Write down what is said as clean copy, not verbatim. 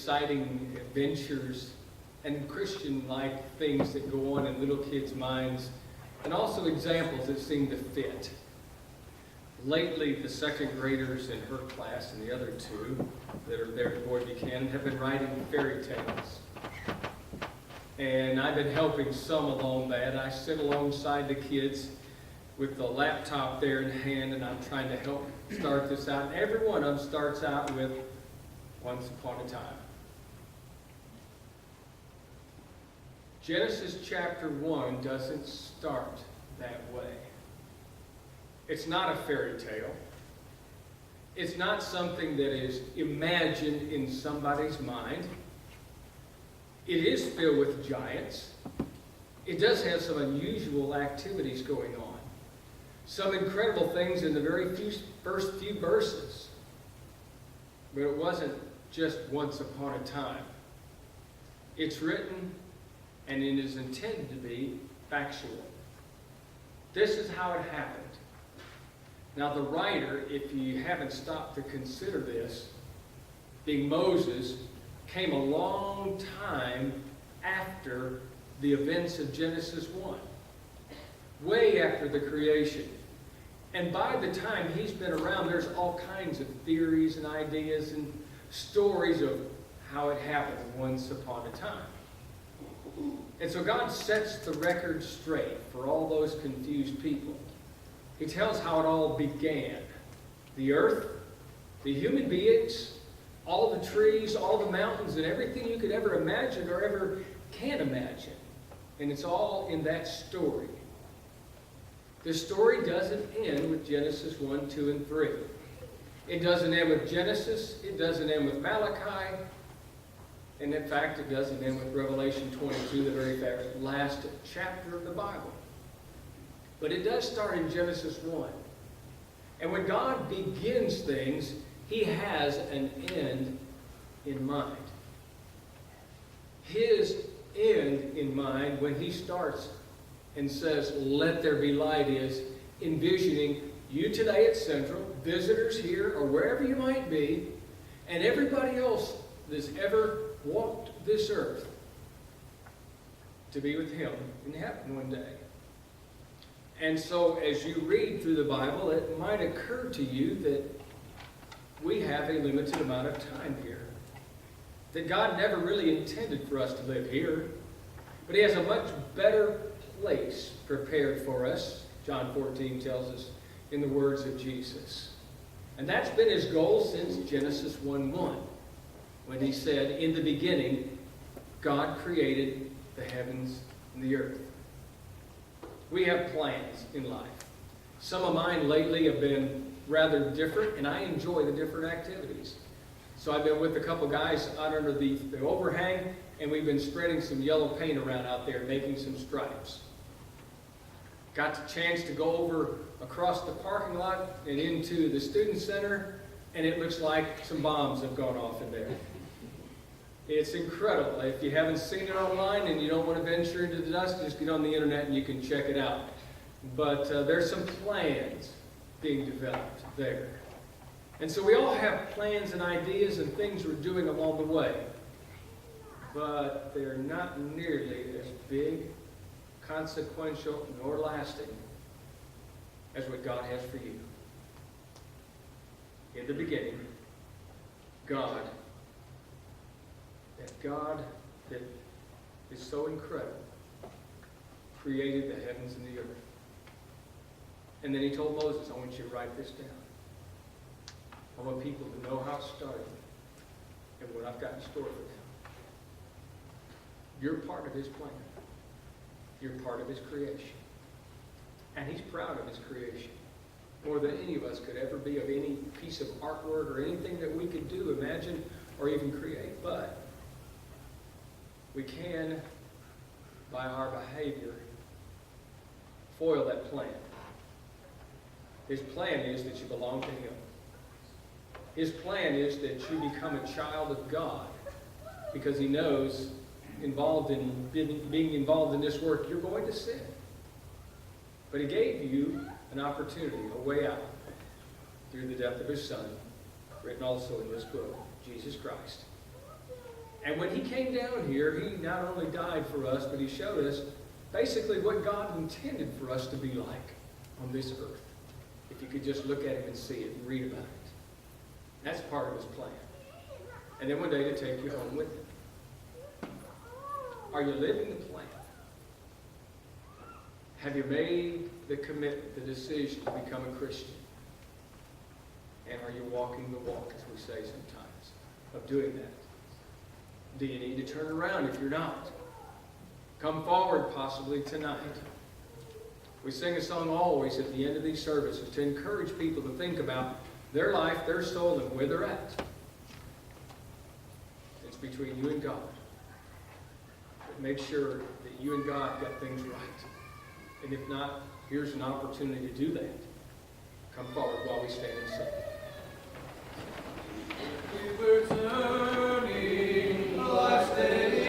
exciting adventures and Christian-like things that go on in little kids' minds, and also examples that seem to fit. Lately, the second graders in her class and the other two that are there at Boyd Buchanan have been writing fairy tales. And I've been helping some along that. I sit alongside the kids with the laptop there in hand, and I'm trying to help start this out. And every one of them starts out with Once Upon a Time. Genesis chapter 1 doesn't start that way. It's not a fairy tale. It's not something that is imagined in somebody's mind. It is filled with giants. It does have some unusual activities going on. Some incredible things in the very first few verses. But it wasn't just once upon a time. It's written, and it is intended to be factual. This is how it happened. Now the writer, if you haven't stopped to consider this, being Moses, came a long time after the events of Genesis 1. Way after the creation. And by the time he's been around, there's all kinds of theories and ideas and stories of how it happened once upon a time. And so God sets the record straight for all those confused people. He tells how it all began. The earth, the human beings, all the trees, all the mountains, and everything you could ever imagine or ever can imagine. And it's all in that story. The story doesn't end with Genesis 1, 2, and 3. It doesn't end with Genesis. It doesn't end with Malachi. And in fact, it doesn't end with Revelation 22, the very last chapter of the Bible. But it does start in Genesis 1. And when God begins things, He has an end in mind. His end in mind when He starts and says, let there be light, is envisioning you today at Central, visitors here, or wherever you might be, and everybody else that's ever walked this earth to be with Him in heaven one day. And so as you read through the Bible, it might occur to you that we have a limited amount of time here. That God never really intended for us to live here. But He has a much better place prepared for us, John 14 tells us, in the words of Jesus. And that's been His goal since Genesis 1:1, when He said, in the beginning, God created the heavens and the earth. We have plans in life. Some of mine lately have been rather different, and I enjoy the different activities. So I've been with a couple guys out under the overhang, and we've been spreading some yellow paint around out there, making some stripes. Got the chance to go over across the parking lot and into the student center, and it looks like some bombs have gone off in there. It's incredible. If you haven't seen it online and you don't want to venture into the dust, just get on the internet and you can check it out. But there's some plans being developed there. And so we all have plans and ideas and things we're doing along the way. But they're not nearly as big, consequential, nor lasting as what God has for you. In the beginning, God that is so incredible created the heavens and the earth. And then He told Moses, I want you to write this down. I want people to know how it started and what I've got in store for them. You're part of His plan. You're part of His creation. And He's proud of His creation. More than any of us could ever be, of any piece of artwork or anything that we could do, imagine, or even create. But we can, by our behavior, foil that plan. His plan is that you belong to Him. His plan is that you become a child of God, because He knows being involved in this work, you're going to sin. But He gave you an opportunity, a way out, through the death of His Son, written also in this book, Jesus Christ. And when he came down here, he not only died for us, but he showed us basically what God intended for us to be like on this earth. If you could just look at him and see it and read about it. That's part of his plan. And then one day to take you home with him. Are you living the plan? Have you made the commitment, the decision to become a Christian? And are you walking the walk, as we say sometimes, of doing that? Do you need to turn around if you're not? Come forward possibly tonight. We sing a song always at the end of these services to encourage people to think about their life, their soul, and where they're at. It's between you and God. But make sure that you and God got things right. And if not, here's an opportunity to do that. Come forward while we stand and sing. We were